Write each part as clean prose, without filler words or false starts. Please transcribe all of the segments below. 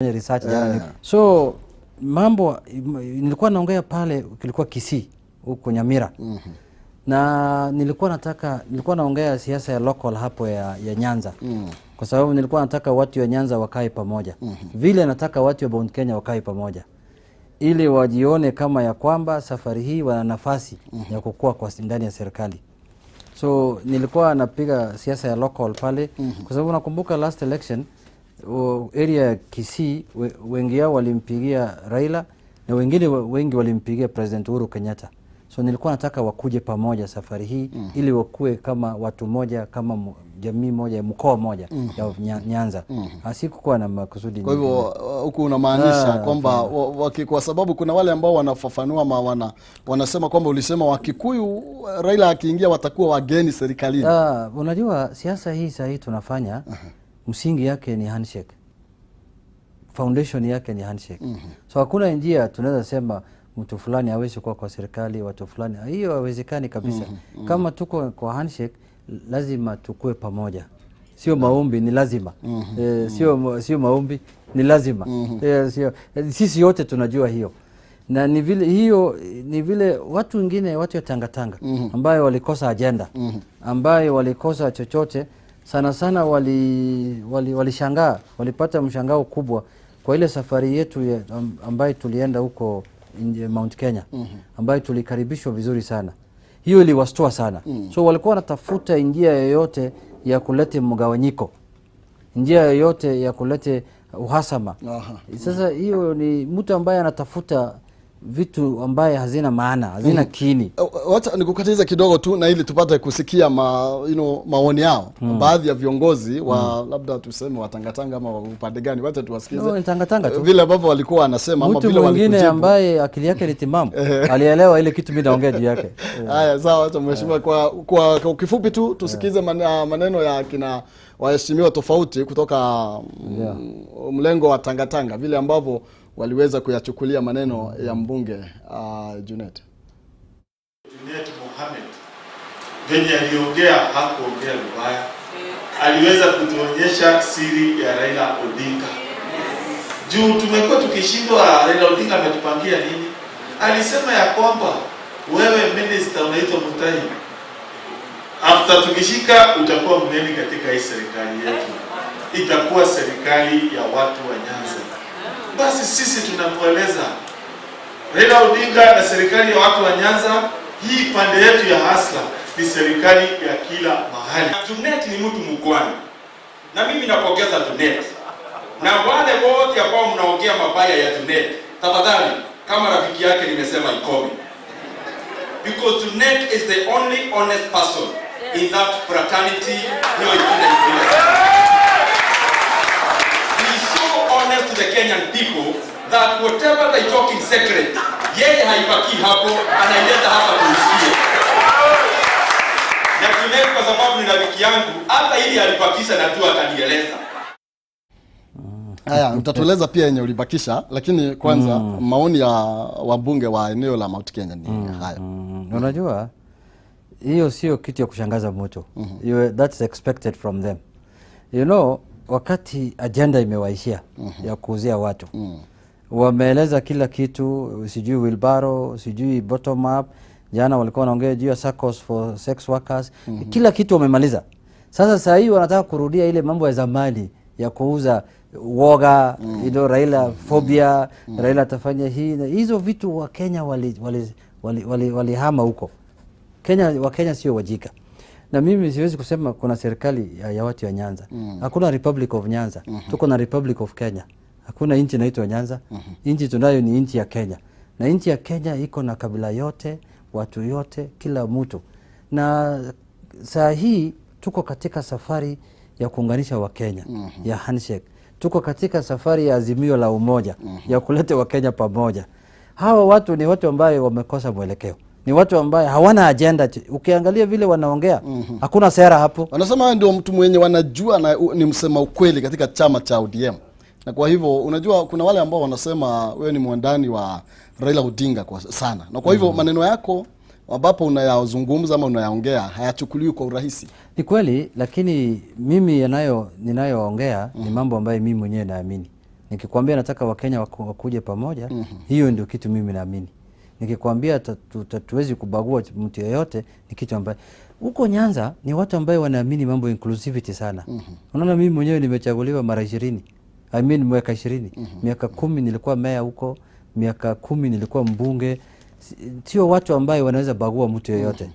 research. So mambo nilikuwa naongea pale kilikuwa Kisii huko Nyamira. Na nilikuwa naongea siasa ya local hapo ya Nyanza. Kwa sababu nilikuwa nataka watu wa Nyanza wakae pamoja. Vile nataka watu wa Mount Kenya wakae pamoja. Ili wajione kama ya kwamba safari hii wana nafasi ya kukua kwa ndani ya serikali. So nilikuwa napiga siasa ya local pale kwa sababu nakumbuka last election area ya Kisii wengi yao walimpigia Raila na wengi walimpigia President Uhuru Kenyatta. So nilikuwa nataka wakuje pamoja safari hii ili wakue kama watu moja, kama jamii moja, mkoa moja ya Nyanza. Asikuwa na makusudi. Kwa hivyo huku unamaanisha kwamba kwa sababu kuna wale ambao wanafafanua wanasema kwamba ulisema Wakikuyu Raila akiingia watakuwa wageni serikalini. Unajua siasa hii sasa tunafanya msingi yake ni handshake. Foundation yake ni handshake. So hakuna njia tunaweza sema mtu fulani hawezi kuwa kwa serikali, watu fulani. Hiyo haiwezekani kabisa. Kama tuko kwa handshake, lazima tukue pamoja. Sio maombi, ni lazima. Sio maombi, ni lazima. Sisi yote tunajua hiyo. Na ni vile watu wengine, watu ya tangatanga ambayo walikosa agenda, ambayo walikosa chochote, sana walishangaa, walipata mshangao kubwa kwa ile safari yetu ambayo tulienda huko Mount Kenya, ambayo tulikaribishwa vizuri sana. Hiyo iliwastua sana. So walikuwa wanatafuta njia yoyote ya kuleta mgawanyiko, njia yoyote ya kuleta uhasama. Sasa hiyo ni mtu ambaye anatafuta vitu ambaye hazina maana, hazina kini. Wacha nikukatiza kidogo tu na ili tupate kusikia maoni yao. Baadhi ya viongozi wa labda tuseme watangatanga ama upande gani, wacha tuwasikize. No, tangatanga tu. Vile ambavyo walikuwa wanasema ama vile walikujibu. Mtu mwingine ambaye akili yake ni timamu alielewa ile kitu mimi naongea juu yake. Haya, sawa, acha mheshimiwa kwa kifupi tu tusikize maneno ya kina waheshimiwa tofauti kutoka mlengo wa tangatanga, vile ambavyo waliweza kuyachukulia maneno ya mbunge Junet Mohamed. Venye aliongea hakuongea vibaya. Aliweza kutuonyesha siri ya Raila Odinga. Juu tumekuwa tukishindwa Raila Odinga ametupangia nini? Alisema ya kwamba wewe minister unaitwa Mutahi, after tukishika utakuwa mneni katika hii serikali yetu. Itakuwa serikali ya watu wa Nyanza. Basi sisi tunamueleza Raila Odinga na serikali ya watu wa Nyanza, hii pande yetu ya hasla ni serikali ya kila mahali. Junet ni mtu mkwani. Na mimi napongeza Junet. Na wale wote ambao mnaongea mabaya ya Junet, tafadhali kama rafiki yake nimesema ikome. Because Junet is the only honest person in that fraternity. To the Kenyan people that whatever they talk in secret, yeye haibaki hapo, anaileta hapa tusikie. Na Junet kwa sababu ni rafiki yangu, hata ili alibakisha na tu atanieleza. Haya, mtatueleza pia yenye ulibakisha, lakini kwanza maoni ya wabunge wa eneo la Mount Kenya ni haya. Unajua hiyo sio kitu ya kushangaza mtu. That's expected from them. You know, wakati agenda imewaishia ya kuuzia watu. Wameeleza kila kitu, sijui wheelbarrow, sijui bottom up. Jana walikuwa wanaongea juu ya circles for sex workers. Kila kitu wamemaliza. Sasa hii wanataka kurudia ile mambo ya zamani ya kuuza woga, Raila phobia, Raila atafanya hii. Hizo vitu wa Kenya walihama huko. Wa Kenya sio wajika. Na mimi siwezi kusema kuna serikali ya watu ya Nyanza. Hakuna Republic of Nyanza. Tuko na Republic of Kenya. Hakuna nchi inaitwa Nyanza. Nchi tunayo ni nchi ya Kenya. Na nchi ya Kenya iko na kabila yote, watu yote, kila mtu. Na saa hii tuko katika safari ya kuunganisha wa Kenya, ya handshake. Tuko katika safari ya azimio la umoja, ya kuleta wa Kenya pamoja. Hawa watu ni watu ambao wamekosa mwelekeo. Ni watu ambaye hawana agenda. Ukiangalia vile wanaongea, hakuna sera hapo. Wanasema ndio mtu mwenye wanajua na ni msema ukweli katika chama cha ODM. Na kwa hivyo unajua kuna wale ambao wanasema wewe ni mwandani wa Raila Odinga kwa sana. Na kwa hivyo maneno yako ambapo unayazungumza ama unayaongea hayachukuliwi kwa urahisi. Ni kweli, lakini mimi ninayoongea ni mambo ambayo mimi mwenyewe naamini. Nikikwambia nataka Wakenya wakuje pamoja, hiyo ndio kitu mimi naamini. Nikikwambia tuwezi kubagua mtu yeyote, ni kitu ambaye huko Nyanza ni watu ambao wanaamini mambo inclusivity sana. Unaona mimi mwenyewe nimechaguliwa mara 20. I mean miaka 20. Miaka 10 nilikuwa meya huko, miaka 10 nilikuwa mbunge. Sio watu ambao wanaweza bagua mtu yeyote.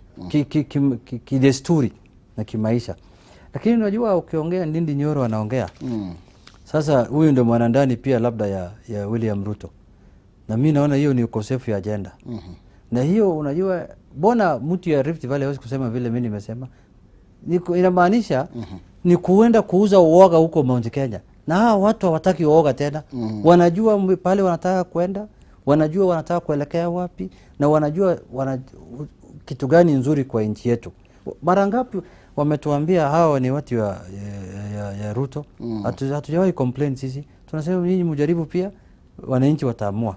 Kidesturi na kimaisha. Lakini unajua ukiongea Ndindi Nyoro anaongea. Sasa huyu ndio mwanandani pia labda ya William Ruto. Na mimi naona hiyo ni ukosefu ya agenda. Na hiyo unajua bona mtu ya Rift Valley hawezi kusema vile mimi nimesema. Inamaanisha ni kuenda kuuza uoga huko Mount Kenya. Na hao watu hawataki uoga tena. Wanajua pale wanataka kwenda, wanajua wanataka kuelekea wapi, na wanajua kitu gani nzuri kwa nchi yetu. Mara ngapi wametuambia hawa ni watu ya Ruto. Hatujawahi complain sisi. Tunasema nyinyi mjaribu pia, wananchi wataamua.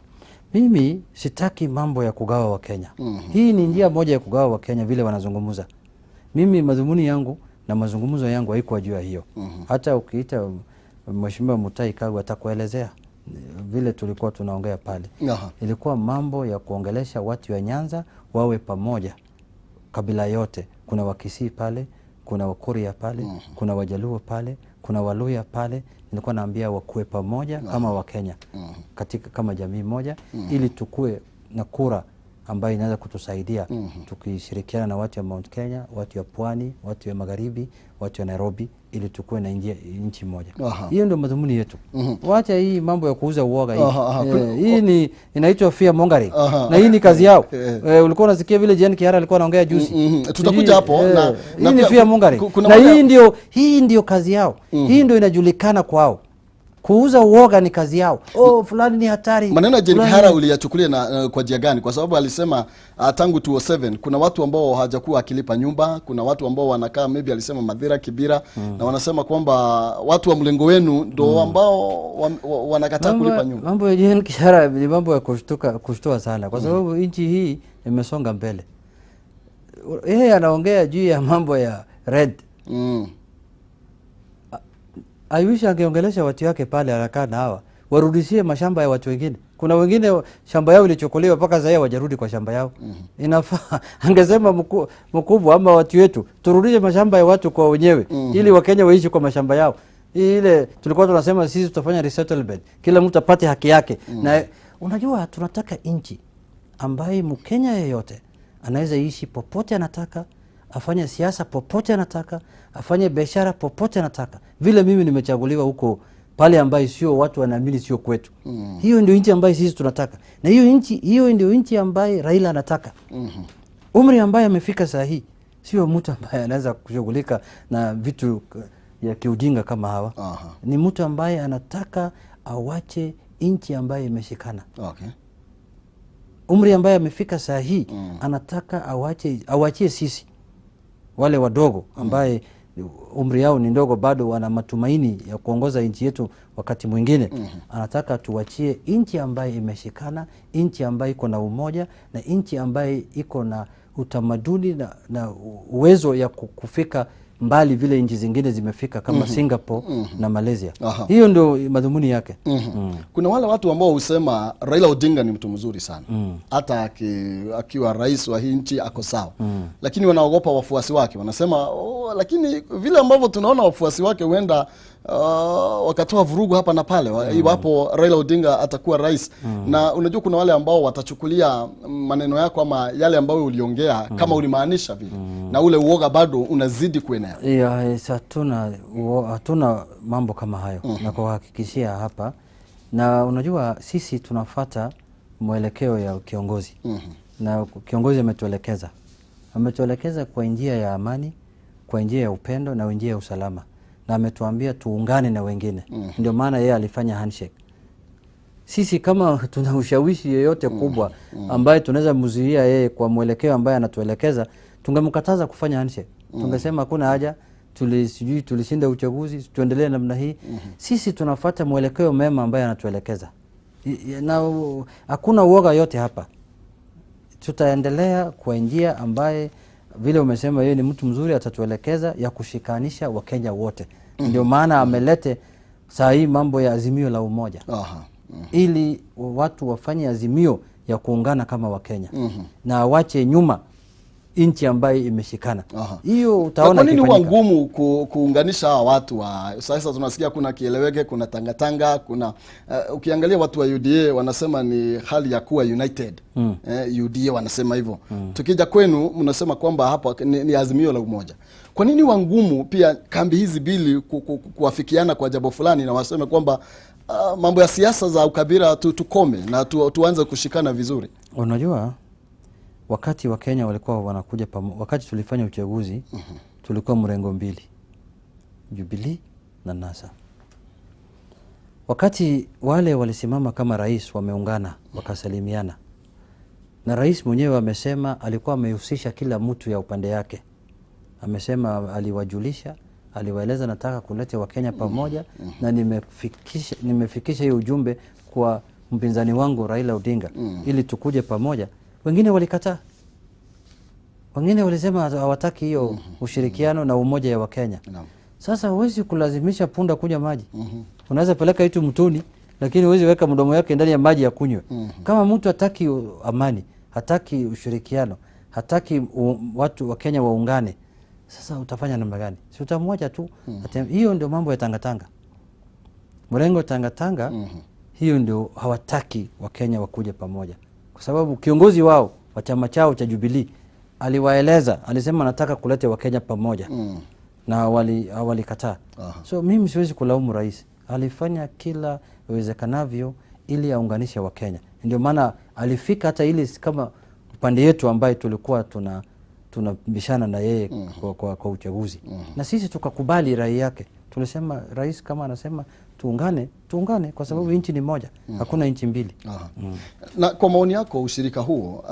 Mimi sitaki mambo ya kugawa wa Kenya. Hii ni njia moja ya kugawa wa Kenya vile wanazungumza. Mimi madhumuni yangu na mazungumzo yangu haikuwa juu ya hiyo. Hata ukiita Mheshimiwa Mutai Kagwe atakuelezea vile tulikuwa tunaongea pale. Ilikuwa mambo ya kuongelesha watu wa Nyanza wawe pamoja, kabila yote. Kuna Wakisii pale, kuna Wakuria pale, kuna Wajaluo pale, kuna Waluya pale. Nilikuwa naambia wakue pamoja kama Wakenya, katika kama jamii moja, ili tukue na kura ambayo inaweza kutusaidia tukishirikiana na watu wa Mount Kenya, watu wa Pwani, watu wa Magharibi, watu wa Nairobi, ili tukue na nchi moja. Hiyo ndio madhumuni yetu. Wacha hii mambo ya kuuza uoga hii. Hii ni inaitwa fear mongering. Na hii ni kazi yao. Ulikuwa unasikia vile Jen Kiara alikuwa anaongea juzi. Tutakuja hapo na hii ni fear mongering. Na hii ndio kazi yao. Hii ndio inajulikana kwao. Kuuza uoga ni kazi yao. Fulani ni hatari. Maneno ya Jen Kiara uliyachukulia na kwa njia gani? Kwa sababu alisema tangu 2007 kuna watu ambao hawajakuwa akilipa nyumba, kuna watu ambao wanakaa maybe alisema Madhira, Kibira, na wanasema kwamba watu wa mlengo wenu ndio ambao wanakataa kulipa nyumba. Mambo ya Jen Kiara ni mambo ya kushtua sana kwa sababu nchi hii imesonga mbele. Yeye anaongea juu ya mambo ya red. I wish angeongelesha watu wake pale anakaa na hawa. Warudishie mashamba ya watu wengine. Kuna wengine shamba yao ilichukuliwa mpaka sasa wajarudi kwa shamba yao. Inafaa angesema mkubwa ama watu wetu turudishe mashamba ya watu kwa wenyewe ili Wakenya waishi kwa mashamba yao. Ile tulikuwa tunasema sisi tutafanya resettlement. Kila mtu apate haki yake. Na unajua tunataka nchi ambaye Mkenya yeyote anaweza ishi popote anataka, afanye siasa popote anataka, afanye biashara popote anataka. Vile mimi nimechaguliwa huko pale ambaye sio watu wanaamini sio kwetu. Hiyo ndio nchi ambayo sisi tunataka. Na hiyo ndio nchi ambayo Raila anataka. Umri ambaye amefika saa hii sio mtu ambaye anaweza kushughulika na vitu ya kiujinga kama hawa. Ni mtu ambaye anataka awache nchi ambayo imeshikana. Umri ambaye amefika saa hii anataka awachie sisi wale wadogo ambaye umri yao ni ndogo bado wana matumaini ya kuongoza nchi yetu wakati mwingine. Anataka tuwachie nchi ambayo imeshikana, nchi ambayo iko na umoja, na nchi ambayo iko na utamaduni na uwezo ya kufika mbali vile nchi zingine zimefika kama Singapore na Malaysia. Hiyo ndio madhumuni yake. Kuna wale watu ambao husema Raila Odinga ni mtu mzuri sana. Hata akiwa rais wa hii nchi ako sawa. Lakini wanaogopa wafuasi wake. Wanasema lakini vile ambavyo tunaona wafuasi wake huenda wakatoa vurugu hapa na pale iwapo Raila Odinga atakuwa rais. Na unajua kuna wale ambao watachukulia maneno yako ama yale ambayo uliongea kama ulimaanisha vile. Na ule uoga bado unazidi kuenea. Hatuna mambo kama hayo. Na kuhakikishia hapa, na unajua sisi tunafuata mwelekeo ya kiongozi. Na kiongozi ametuelekeza kwa njia ya amani, kwa njia ya upendo na njia ya usalama. Na ametuambia tuungane na wengine. Ndio maana yeye alifanya handshake. Sisi kama tuna ushawishi yeyote kubwa ambaye tunaweza mzuia yeye kwa mwelekeo ambaye anatuelekeza, tungemkataza kufanya handshake. Tungesema hakuna haja, tulishinda uchaguzi, tuendelee namna hii. Sisi tunafuata mwelekeo mema ambaye anatuelekeza. Na hakuna uoga yote hapa. Tutaendelea kwa njia ambaye vile umesema yeye ni mtu mzuri, atatuelekeza ya kushikanisha Wakenya wote. Ndio maana amelete Saa hii mambo ya azimio la umoja. Ili watu wafanye azimio ya kuungana kama Wakenya. Na wache nyuma inchi ambayo imeshikana. Hiyo utaona kifanyika. Kwa nini huwa ngumu kuunganisha hawa watu wa sasa? Tunasikia kuna Kieleweke, kuna Tangatanga, kuna ukiangalia watu wa UDA wanasema ni hali ya kuwa united. UDA wanasema hivyo. Tukija kwenu mnasema kwamba hapa ni azimio la umoja. Kwa nini huwa ngumu pia kambi hizi mbili kuafikiana kwa jambo fulani na waseme kwamba mambo ya siasa za ukabila tukome na tuanze kushikana vizuri? Unajua wakati wa Kenya walikuwa wanakuja wakati tulifanya uchaguzi tulikuwa mrengo mbili, Jubilee na NASA. Wakati wale walisimama kama rais wameungana wakasalimiana, na rais mwenyewe amesema alikuwa amehusisha kila mtu ya upande yake. Amesema aliwajulisha, aliwaeleza nataka kuleta Wakenya pamoja, na nimefikisha hiyo ujumbe kwa mpinzani wangu Raila Odinga ili tukuje pamoja. Wengine walikataa. Wengine walisema hawataki hiyo ushirikiano na umoja ya Wakenya. Sasa huwezi kulazimisha punda kunywa maji. Unaweza peleka itu mtoni, lakini huwezi weka mdomo yake ndani ya maji ya kunywa. Kama mtu hataki amani, hataki ushirikiano, hataki watu wa Kenya waungane, sasa utafanya namna gani? Si utamwacha tu. Hiyo ndio mambo ya Tangatanga. Mrengo Tangatanga, hiyo ndio hawataki Wakenya wakuje pamoja. Kwa sababu kiongozi wao wa chama chao cha Jubilee aliwaeleza, alisema nataka kuleta Wakenya pamoja. Na walikataa. So mimi siwezi kulaumu rais. Alifanya kila uwezekanavyo ili aunganishe Wakenya. Ndio maana alifika hata ili kama upande yetu ambaye tulikuwa tunabishana na yeye kwa uchaguzi. Na sisi tukakubali rai yake. Tulisema rais kama anasema tuungane kwa sababu nchi ni moja. Hakuna nchi mbili. Na kwa maoni yako ushirika huo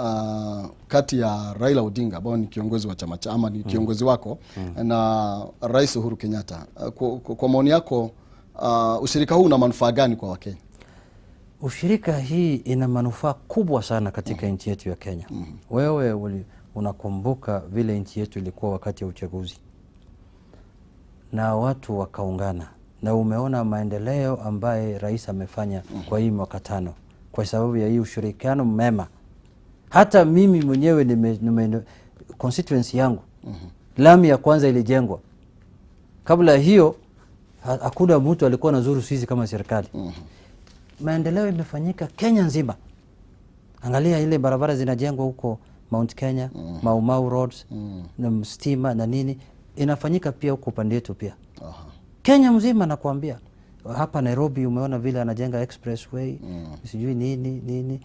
kati ya Raila Odinga ambao ni kiongozi wa chama ama ni kiongozi wako na Rais Uhuru Kenyatta, kwa maoni yako ushirika huu una manufaa gani kwa Wakenya? Ushirika hii ina manufaa kubwa sana katika nchi yetu ya Kenya. Wewe unakumbuka vile nchi yetu ilikuwa wakati ya uchaguzi na watu wakaungana, na umeona maendeleo ambaye rais amefanya kwa hii mwaka 5 kwa sababu ya hii ushirikiano mema. Hata mimi mwenyewe constituency yangu lami ya kwanza ilijengwa. Kabla hiyo hakuna mtu alikuwa anazuru sisi kama serikali. Maendeleo imefanyika Kenya nzima. Angalia ile barabara zinajengwa huko Mount Kenya, Mau Mau roads, na stima na nini inafanyika pia huko upande wetu pia. Kenya mzima nakwambia. Hapa Nairobi umeona vile anajenga expressway, sijui nini.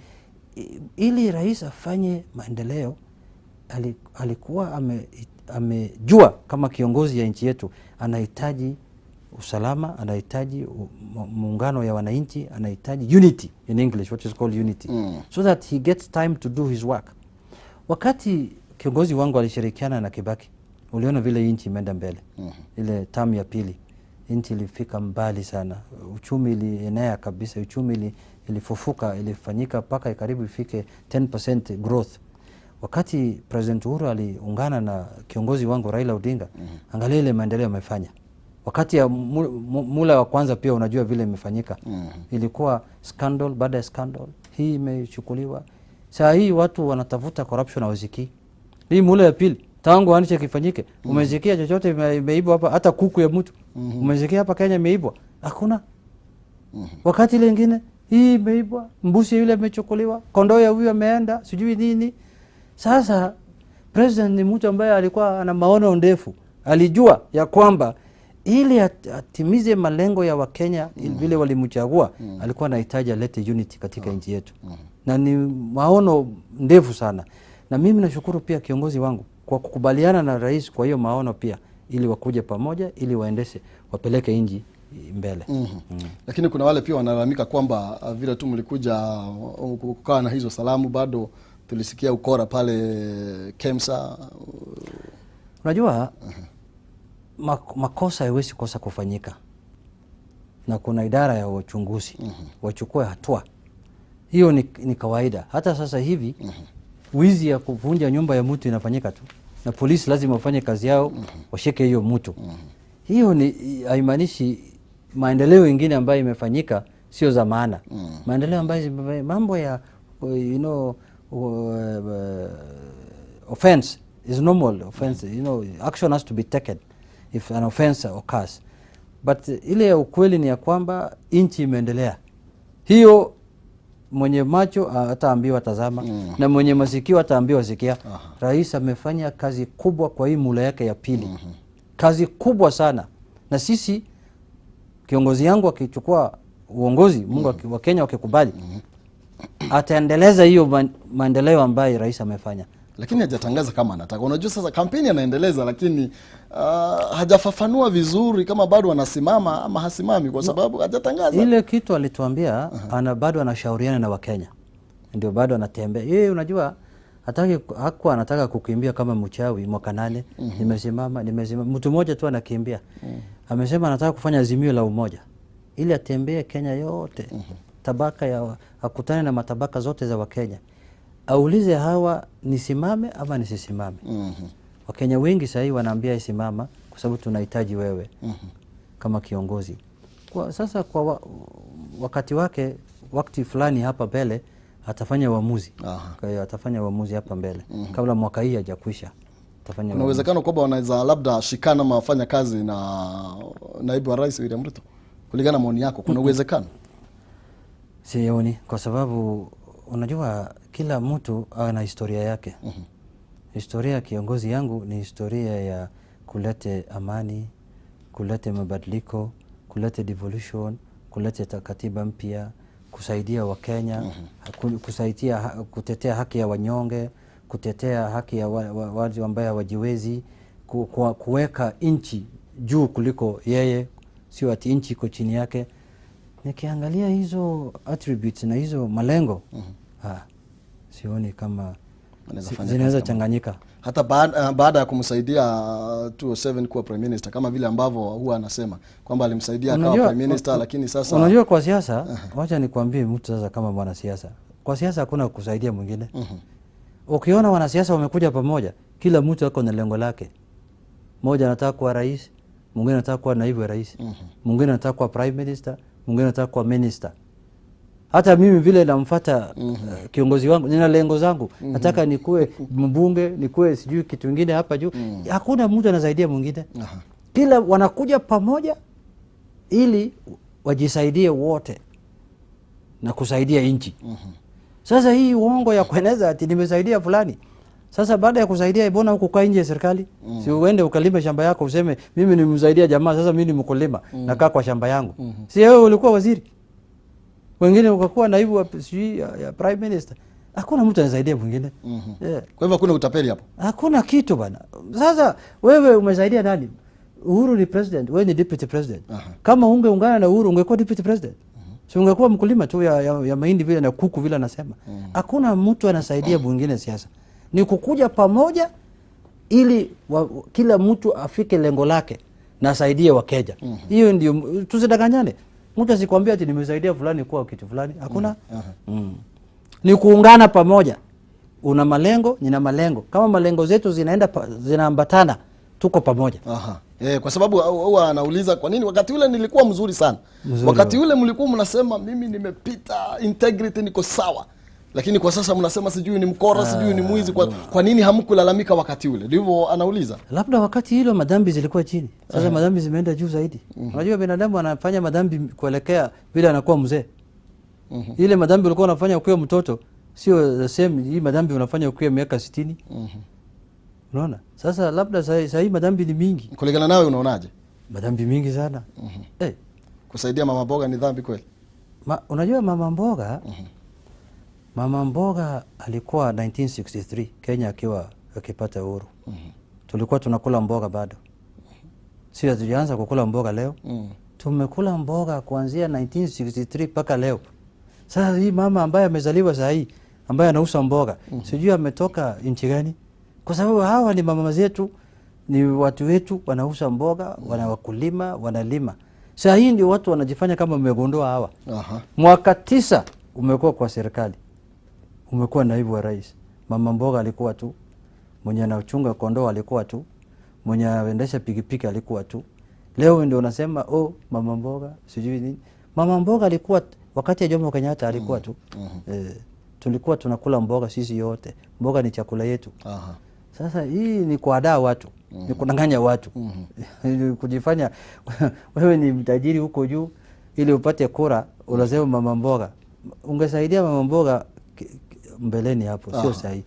Ili rais afanye maendeleo alikuwa amejua kama kiongozi ya nchi yetu anahitaji usalama, anahitaji muungano ya wananchi, anahitaji unity in English, what is called unity, so that he gets time to do his work. Wakati kiongozi wangu alishirikiana na Kibaki, uliona vile nchi imeenda mbele. Ile tamu ya pili nchi ilifika mbali sana, uchumi ilienea kabisa, uchumi ilifufuka, ilifanyika paka karibu ifike 10% growth. Wakati President Uhuru aliungana na kiongozi wangu Raila Odinga, angalia ile maendeleo amefanya. Wakati ya mula wa kwanza pia unajua vile imefanyika. Ilikuwa scandal baada ya scandal, hii imechukuliwa. Saa hii watu wanatafuta corruption hawaziki. Hii mula ya pili tangu aniche kifanyike, umezikia chochote imeibwa hapa? Hata kuku ya mtu umezikia hapa Kenya imeibwa? Hakuna. Wakati lingine hii imeibwa, mbuzi yule imechukuliwa, kondoo ya huyu ameenda, sijui nini. Sasa president ni mtu ambaye alikuwa ana maono ndefu. Alijua ya kwamba ili atimize malengo ya Wakenya vile walimchagua, alikuwa anahitaji alete unity katika nchi yetu. Na ni maono ndefu sana. Na mimi nashukuru pia kiongozi wangu kwa kukubaliana na rais kwa hiyo maono pia, ili wakuje pamoja, ili waendeshe, wapeleke nchi mbele. Lakini kuna wale pia wanalalamika kwamba vile tu mlikuja kukaa na hizo salamu, bado tulisikia ukora pale Kemsa. Unajua makosa haiwezi kosa kufanyika, na kuna idara ya uchunguzi wachukue hatua. Hiyo ni kawaida. Hata sasa hivi wizi ya kuvunja nyumba ya mtu inafanyika tu, na polisi lazima wafanye kazi yao, washike hiyo mtu. Hiyo ni haimaanishi maendeleo mengine ambayo imefanyika sio za maana. Maendeleo ambayo mambo ya offense is normal offense, action has to be taken if an offense occurs, but ile ya ukweli ni ya kwamba nchi imeendelea. Hiyo mwenye macho ataambiwa tazama, na mwenye masikio ataambiwa sikia. Rais amefanya kazi kubwa kwa hii mula yake ya pili. Kazi kubwa sana. Na sisi kiongozi yangu akichukua uongozi, Mungu wa Kenya wakikubali, ataendeleza hiyo maendeleo ambayo rais amefanya. Lakini hajatangaza kama anataka. Unajua sasa kampeni anaendeleza, lakini hajafafanua vizuri kama bado anasimama ama hasimami, kwa sababu hajatangaza. Ile kitu alituambia bado anashauriana na Wakenya. Ndio bado anatembea. Yeye unajua hakuwa anataka kukimbia kama mchawi mwaka 8. Nimesimama. Mtu mmoja tu anakimbia. Amesema anataka kufanya azimio la umoja ili atembee Kenya yote. Tabaka akutane na matabaka zote za Wakenya. Aulize hawa nisimame ama nisisimame. Wakenya wengi sasa wanaambia isimama kwa sababu tunahitaji wewe kama kiongozi. Sasa kwa wakati wake, wakati fulani hapa mbele atafanya uamuzi. Kwa hiyo atafanya uamuzi hapa mbele kabla mwaka hii hajakwisha. Kuna uwezekano kwamba wanaweza labda shikana ama wafanya kazi na naibu wa rais William Ruto. Kulingana na maoni yako, kuna uwezekano? Sioni, kwa sababu unajua kila mtu ana historia yake. Historia ya kiongozi yangu ni historia ya kulete amani, kulete mabadiliko, kulete devolution, kulete katiba mpya, kusaidia Wakenya, kutetea haki ya wanyonge, kutetea haki ya watu ambao hawajiwezi, kuweka nchi juu kuliko yeye, sio ati nchi iko chini yake. Nikiangalia hizo attributes na hizo malengo, sioni kama zinaweza changanyika. Hata baada ya kumsaidia 2007 kuwa prime minister, kama vile ambavyo huwa anasema kwamba alimsaidia kama prime minister, lakini sasa unajua kwa siasa, wacha nikwambie mtu sasa kama mwanasiasa. Kwa siasa hakuna kusaidia mwingine. Ukiona wanasiasa wamekuja pamoja, kila mtu ako na lengo lake. Mmoja anataka kuwa rais, mwingine anataka kuwa naibu wa rais, mwingine anataka kuwa prime minister, mwingine anataka kuwa minister. Hata mimi vile namfuata kiongozi wangu, nina lengo zangu. Nataka nikuwe mbunge, nikuwe sijui kitu kingine hapa juu. Hakuna mtu anasaidia mwingine. Kila wanakuja pamoja ili wajisaidie wote na kusaidia nchi. Sasa hii uongo ya kueneza ati nimesaidia fulani. Sasa baada ya kusaidia, mbona huko kwa nje ya serikali? Si uende ukalime shamba yako useme mimi nimemsaidia jamaa, sasa mimi ni mkulima nakaa kwa shamba yangu. Si wewe ulikuwa waziri? Wengine ukakuwa naibu wa ya prime minister. Hakuna mtu anasaidia mwingine. Kwa hivyo hakuna utapeli hapo. Hakuna kitu bana. Sasa wewe umesaidia nani? Uhuru ni president, wewe ni deputy president. Kama ungeungana na Uhuru ungekuwa deputy president. Si ungekuwa mkulima tu ya mahindi vile na kuku vile anasema. Hakuna mtu anasaidia mwingine siasa. Ni kukuja pamoja ili kila mtu afike lengo lake na asaidie Wakenya. Hiyo ndio, tusidanganyane. Mtu asikwambia ati nimesaidia fulani kuwa kitu fulani. Hakuna. Ni kuungana pamoja. Una malengo, nina malengo. Kama malengo zetu zinaambatana, tuko pamoja. Kwa sababu huwa anauliza kwa nini wakati ule nilikuwa mzuri sana. Wakati ule mlikuwa mnasema mimi nimepita, integrity niko sawa. Lakini kwa sasa mnasema sijui ni mkora, sijui ni mwizi. Kwa nini hamkulalamika wakati ule? Ndivyo anauliza. Labda wakati hilo madhambi zilikuwa chini. Sasa madhambi zimeenda juu zaidi. Unajua binadamu anafanya madhambi kuelekea vile anakuwa mzee. Ile madhambi ulikuwa unafanya ukiwa mtoto sio the same hii madhambi unafanya ukiwa miaka 60. Unaona? Sasa labda sasa hii madhambi ni mingi. Kulingana nawe unaonaje? Madhambi mingi sana. Kusaidia mama mboga ni dhambi kweli? Unajua mama mboga Mama mboga alikuwa 1963 Kenya akipata uhuru. Tulikuwa tunakula mboga bado. Sio tulianza kukula mboga leo. Tumekula mboga kuanzia 1963 mpaka leo. Sasa hii mama ambaye amezaliwa saa hii ambaye anauza mboga, sijui ametoka nchi gani? Kwa sababu hawa ni mama zetu, ni watu wetu wanauza mboga, wanawakulima, wanalima. Sasa hii ndio watu wanajifanya kama umegondoa hawa. Mwaka 9 umekuwa kwa serikali. Umekuwa naibu wa rais. Mama mboga alikuwa tu. Mwenye anachunga kondoo alikuwa tu. Mwenye anaendesha pikipiki alikuwa tu. Leo ndio unasema mama mboga sijui nini. Mama mboga alikuwa wakati ya Jomo Kenyatta alikuwa tu. Tulikuwa tunakula mboga sisi yote. Mboga ni chakula yetu. Sasa hii ni kuadaa watu. Ni kudanganya watu. Kujifanya wewe ni mtajiri huko juu ili upate kura, unasema mama mboga. Ungesaidia mama mboga mbeleni hapo, sio sahihi.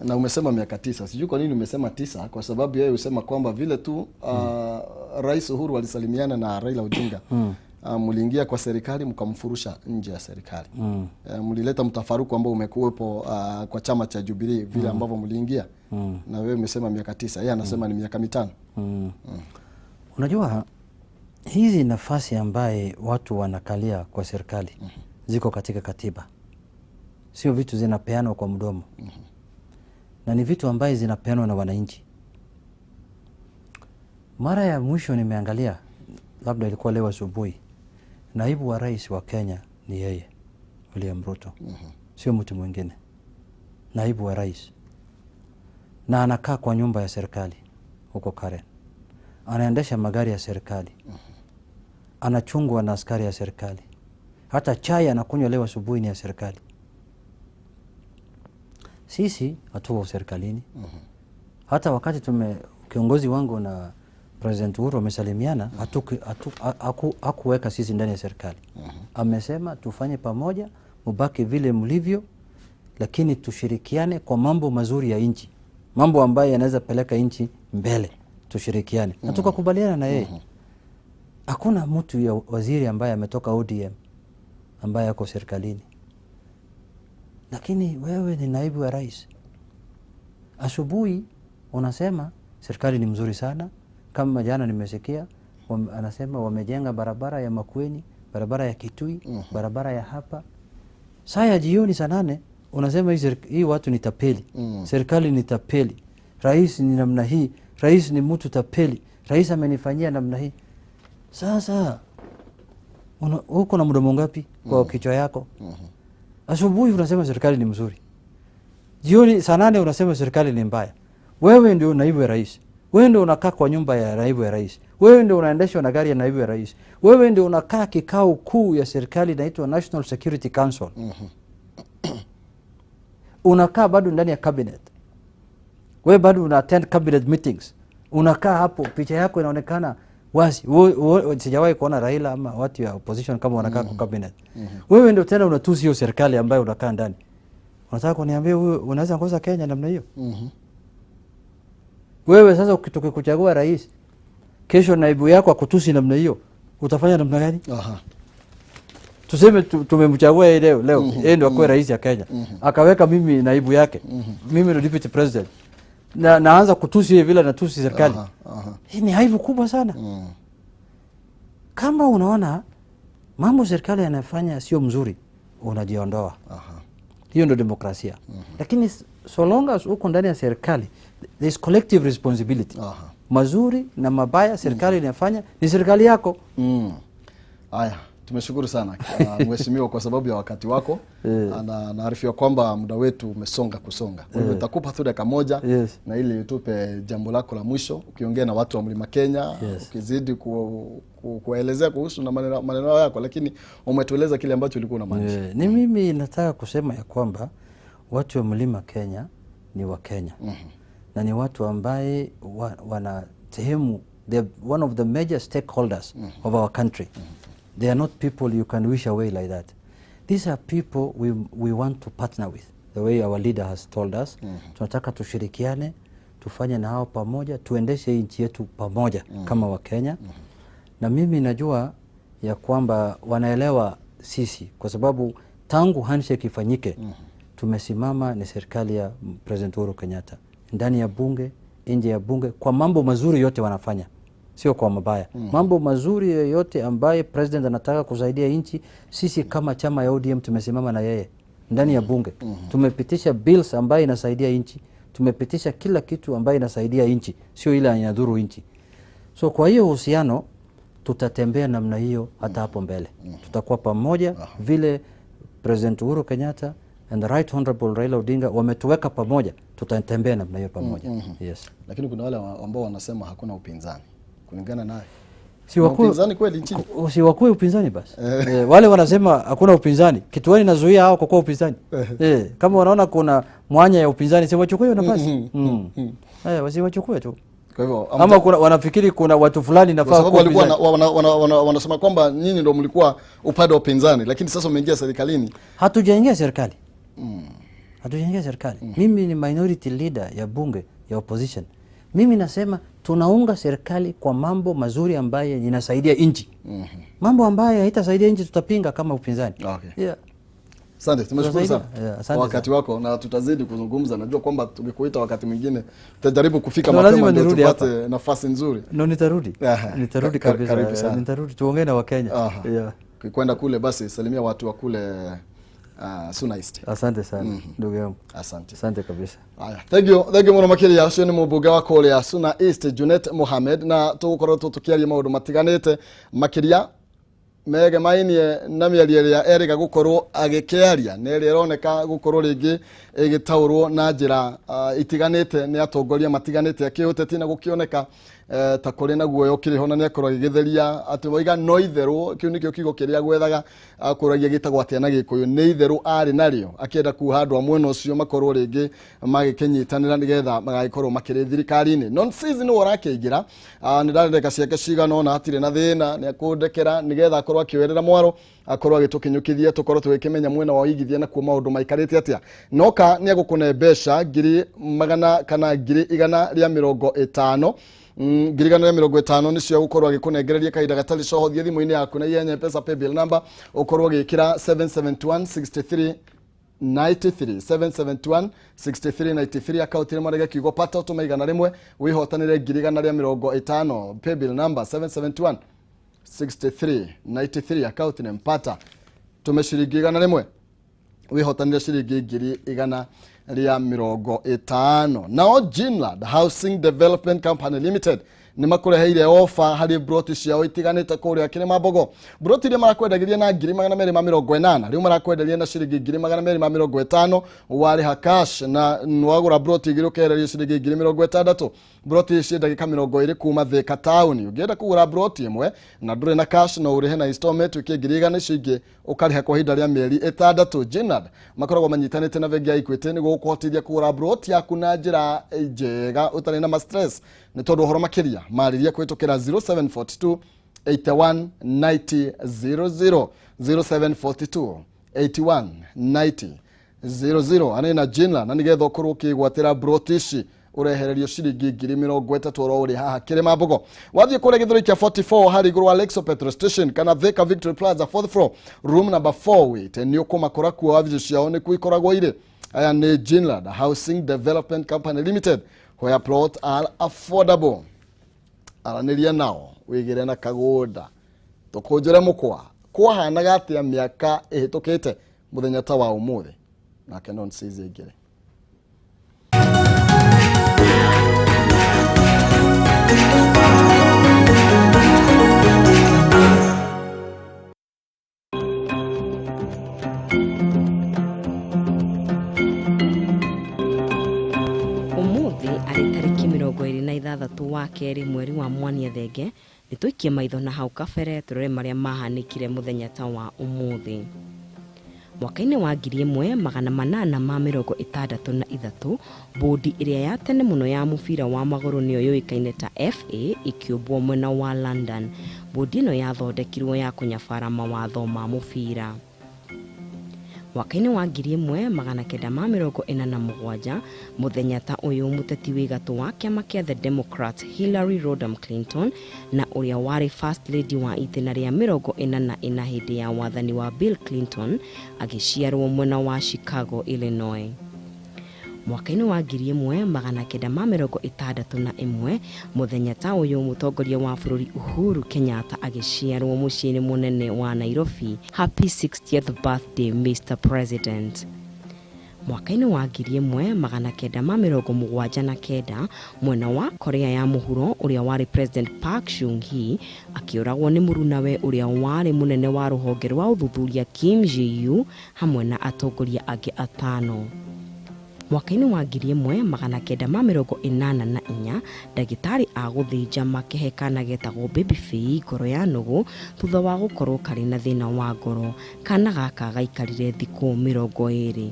Na umesema miaka 9. Sijui kwa nini umesema 9, kwa sababu yeye usema kwamba vile tu Rais Uhuru alisalimiana na Raila Odinga. Mliingia kwa serikali mkamfurusha nje ya serikali. Mlileta mtafaruku ambao umekuwepo kwa chama cha Jubilee vile ambavyo mliingia. Na wewe umesema miaka 9, yeye anasema ni miaka 5. Unajua hizi nafasi ambaye watu wanakalia kwa serikali ziko katika katiba. Sio vitu zinapeanwa kwa mdomo. Na ni vitu ambaye zinapeanwa na wananchi. Mara ya mwisho nimeangalia, labda ilikuwa leo asubuhi, naibu wa rais wa Kenya ni yeye, William Ruto. Sio mtu mwingine. Naibu wa rais. Na anakaa kwa nyumba ya serikali huko Karen. Anaendesha magari ya serikali. Anachungwa na askari ya serikali. Hata chai anakunywa leo asubuhi ni ya serikali. Sisi hatuko serikalini. Hata wakati kiongozi wangu na President Uhuru wamesalimiana, hakuweka sisi ndani ya serikali. Amesema tufanye pamoja, mubaki vile mlivyo, lakini tushirikiane kwa mambo mazuri ya nchi. Mambo ambayo yanaweza peleka nchi mbele, tushirikiane. Na tukakubaliana na yeye. Hakuna mtu ya waziri ambaye ametoka ODM ambaye yako serikalini. Lakini wewe ni naibu wa rais. Asubuhi unasema serikali ni mzuri sana. Kama jana nimesikia anasema wamejenga barabara ya Makueni, barabara ya Kitui, barabara ya hapa. Saa ya jioni saa 8 unasema hii watu ni tapeli. Serikali ni tapeli. Rais ni namna hii. Rais ni mtu tapeli. Rais amenifanyia namna hii. Sasa uko na mdomo ngapi kwa kichwa yako? Asubuhi unasema serikali ni mzuri. Jioni saa 8 unasema serikali ni mbaya. Wewe ndio naibu wa rais. Wewe ndio unakaa kwa nyumba ya naibu wa rais. Wewe ndio unaendeshwa na gari ya naibu wa rais. Wewe ndio unakaa kikao kuu ya serikali inaitwa National Security Council. Unakaa bado ndani ya cabinet. Wewe bado una attend cabinet meetings. Unakaa hapo, picha yako inaonekana wazi. Sijawahi kuona Raila ama watu ya opposition kama wanakaa kwa cabinet. Wewe ndio tena unatusi hiyo serikali ambayo unakaa ndani. Unataka kuniambia wewe unaweza ngoza Kenya namna hiyo? Wewe sasa ukitoka kuchagua rais, kesho naibu yako akutusi namna hiyo, utafanya namna gani? Tuseme tumemchagua yeye leo, yeye ndio akwe rais ya Kenya. Akaweka mimi naibu yake. Mimi ndio deputy president. Na naanza kutusi yeye vile natusi serikali. Hii ni aibu kubwa sana. Kama unaona mambo serikali yanafanya sio mzuri, unajiondoa. Hiyo ndio demokrasia. Lakini so long as uko ndani ya serikali, there is collective responsibility. Mazuri na mabaya serikali inafanya ni serikali yako. Haya, tumeshukuru sana mheshimiwa kwa sababu ya wakati wako. Naarifiwa kwamba muda wetu umesonga kusonga. Kwa hivyo nitakupa tu dakika moja na ili utupe jambo lako la mwisho ukiongea na watu wa Mlima Kenya, ukizidi kuelezea kuhusu na maneno yako, lakini umetueleza kile ambacho ulikuwa unamaanisha. Ni mimi nataka kusema ya kwamba watu wa Mlima Kenya ni wa Kenya. Na ni watu ambaye wana sehemu, they're one of the major stakeholders of our country. They are not people you can wish away like that. These are people we want to partner with, the way our leader has told us. Tunataka tushirikiane, tufanye na hao pamoja, tuendeshe nchi yetu pamoja kama wa Kenya. Na mimi najua ya kwamba wanaelewa sisi, kwa sababu tangu handshake ifanyike, tumesimama ni serikali ya President Uhuru Kenyatta. Ndani ya bunge, nje ya bunge, kwa mambo mazuri yote wanafanya. Sio kwa mabaya. Mambo mazuri yote ambaye president anataka kusaidia nchi, sisi kama chama ya ODM tumesimama na yeye ndani ya bunge. Tumepitisha bills ambaye inasaidia nchi. Tumepitisha kila kitu ambaye inasaidia nchi, sio ile inadhuru nchi. So kwa hiyo uhusiano tutatembea namna hiyo hata hapo mbele. Tutakuwa pamoja vile President Uhuru Kenyatta and the Right Honorable Raila Odinga wametuweka pamoja, tutatembea namna hiyo pamoja. Yes. Lakini kuna wale ambao wanasema hakuna upinzani. Kulingana naye Si wakue upinzani kweli nchini. Si wakue upinzani basi. Wale wanasema hakuna upinzani. Kitu gani inazuia hao kwa upinzani? Kama wanaona kuna mwanya ya upinzani si wachukue hiyo nafasi. Wasiwachukue tu. Kwa hivyo ama kuna wanafikiri kuna watu fulani nafaa kwa walikuwa wanasema kwamba nyinyi ndio mlikuwa upande wa upinzani lakini sasa umeingia serikalini. Hatujaingia serikali. Hatujaingia serikali. Mimi ni minority leader ya bunge ya opposition. Mimi nasema tunaunga serikali kwa mambo mazuri ambayo inasaidia nchi. Mambo ambayo haitasaidia nchi tutapinga kama upinzani. Okay. Asante, tumeshukuru sana. Wakati wako na tutazidi kuzungumza. Najua kwamba tukikuita wakati mwingine tutajaribu kufika mapema ndio tupate nafasi nzuri. Nitarudi. Nitarudi kabisa. Nitarudi tuongee na Wakenya. Kwenda kule basi salimia watu wa kule Suna East. Asante sana ndugu yangu. Asante kabisa. Thank you muno makiria ucio ni mumbunge wa kule Suna East Junet Mohamed na tugukorwo tukiaria maundu matiganite makiria mege mainie na miaria ya erika gukorwo agikiaria neri ironeka gukorwo ringi igitaurwo na njira itiganite ni atongoria matiganite akihuteti na gukioneka ta kuri na guoyo kiriho na nekorwo gigitheria ati moiga no itherwo kiu nikio kigo kiria gwethaga akuragia gitagwo atia na gikuyu ni itherwo ari nario akienda kuhandwa mwena ucio makorwo ringi magikinyitanira nigetha magagikorwo makiri thirikari-ini non season warakiingira ni ndarendeka ciake cigana ona hatire na thina ni akundekera nigetha akorwo akiwerera mwaro akorwo agitukinyukithia tukorwo twikimenya mwena wa igithia na kuo maundu maikarite atia noka ni agukune besha 100 kana 150 ngirigano ya 50 nicio gukorwo agikunengereria kaida gatali coho thie thimu-ini yaku na yenye pesa paybill number ukorwo gikira 771 63 93 account ni marega kigo pata utumaigana rimwe wihotanire ngirigana ria 50 paybill number 771 63 account ni mpata tumeshiringi igana rimwe wihotanire shiringi ngiri igana ria 50 nao Jinland Housing Development Company Limited ni makureheire offer hari broti ciao itiganite kuria kire mabogo broti ria marakwendagiria na 280 riu marakwendagiria na shiringi 250 wari ha cash na nwagura broti igirukereria shiringi 60 broti cia ndagika 20 kuma Thika town ugienda kugura broti imwe na ndure na cash no urihe na installment ukigiriga shingi ukariha kwa hinda ria mieri 6 Jinland makoragwo manyitanite na vengi ya Equity ni gukuhotithia kugura broti yaku na njira njega utari na stress ni tondu horo makiria mariria kwitukira 0742 81 90 00 0742 81 90 00 anena Jinland na nigetha ukorwo ukigwatira brotishi urehererio shiringi 30 oro uri haha kirima mbogo wathie kure githuri kia 44 hari iguru Alexo petrol station kana Thika Victory Plaza 4th floor room number 4 wait ni ukumakora kuo avizo ciao ni kuikoragwo ire aya ni Jinland Housing Development Company Limited where plot are affordable araniria nao wigire na kagoda tukunjire mukwa kwa hanaga atia miaka ihitukite muthenya ta wa umuthi na kenon size igire wa keri mweri wa Mwania thenge nituikie maitho na hau kabere turore maria mahanikire muthenya ta wa umuthi mwaka-ini wa 1863 bodi iria ya tene muno ya mubira wa maguru niyo yoikaine ta FA ikiumbwo mwena wa London bodi ino yathondekirwo ya kunyabara mawatho ma mubira mwaka-ini wa 1947 muthenya ta uyu muteti wigatu wa kiama kia the Democrat Hillary Rodham Clinton na uria wari first lady wa itena ria 44 hindi ya wathani wa Bill Clinton agiciarwo mwena wa Chicago, Illinois. Mwaka-ini wa 1961 muthenya ta uyu mutongoria wa bururi Uhuru Kenyatta agiciarwo muciini munene wa Nairobi. Happy 60th birthday Mr. President. Mwaka-ini wa 1979 mwena wa Korea ya muhuro uria wari President Park Chung-hee akiuragwo ni murunawe uria wari munene wa ruhonge rwa uthuthuria Kim Ji-yu hamwe na atongoria angi atano. Mwaka-inĩ wa 1984 ndagĩtarĩ a gũthĩnja makĩhe kana getagwo baby fee ngoro ya nũgũ thutha wa gũkorwo karĩ na thĩna wa ngoro. Kana gaka gaikarire thikũ 20.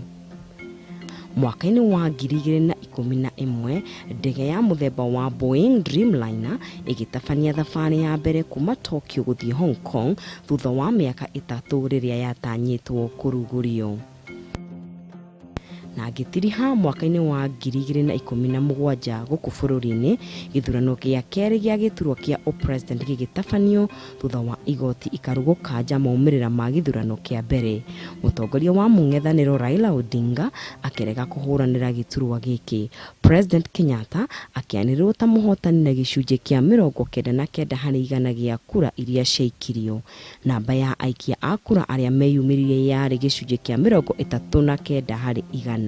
Mwaka-inĩ wa 2011 ndege ya mũthemba wa Boeing Dreamliner ĩgĩtabania thabarĩ ya mbere kuma Tokyo gũthiĩ Hong Kong thutha wa mĩaka 3 rĩrĩa yatanyĩtwo kũrugũrio. Na gĩtiriha mwaka-inĩ wa 2017 gũkũ bũrũri-inĩ gĩthurano gĩa kerĩ gĩa gĩturwa kĩa president gĩgĩtabanio thutha wa igoti ikarugwo kanja maumĩrĩra ma gĩthurano kĩa mbere. Mũtongoria wa mũng'ethanĩro Raila Odinga akĩrega kũhũranĩra gĩturwa gĩkĩ. President Kenyatta akĩanĩrĩrwo ta mũhotani na gĩcunjĩ kĩa 99% gĩa kura iria ciaikirio. Namba ya aikia a kura arĩa meyumĩririe yarĩ gĩcunjĩ kĩa 39%.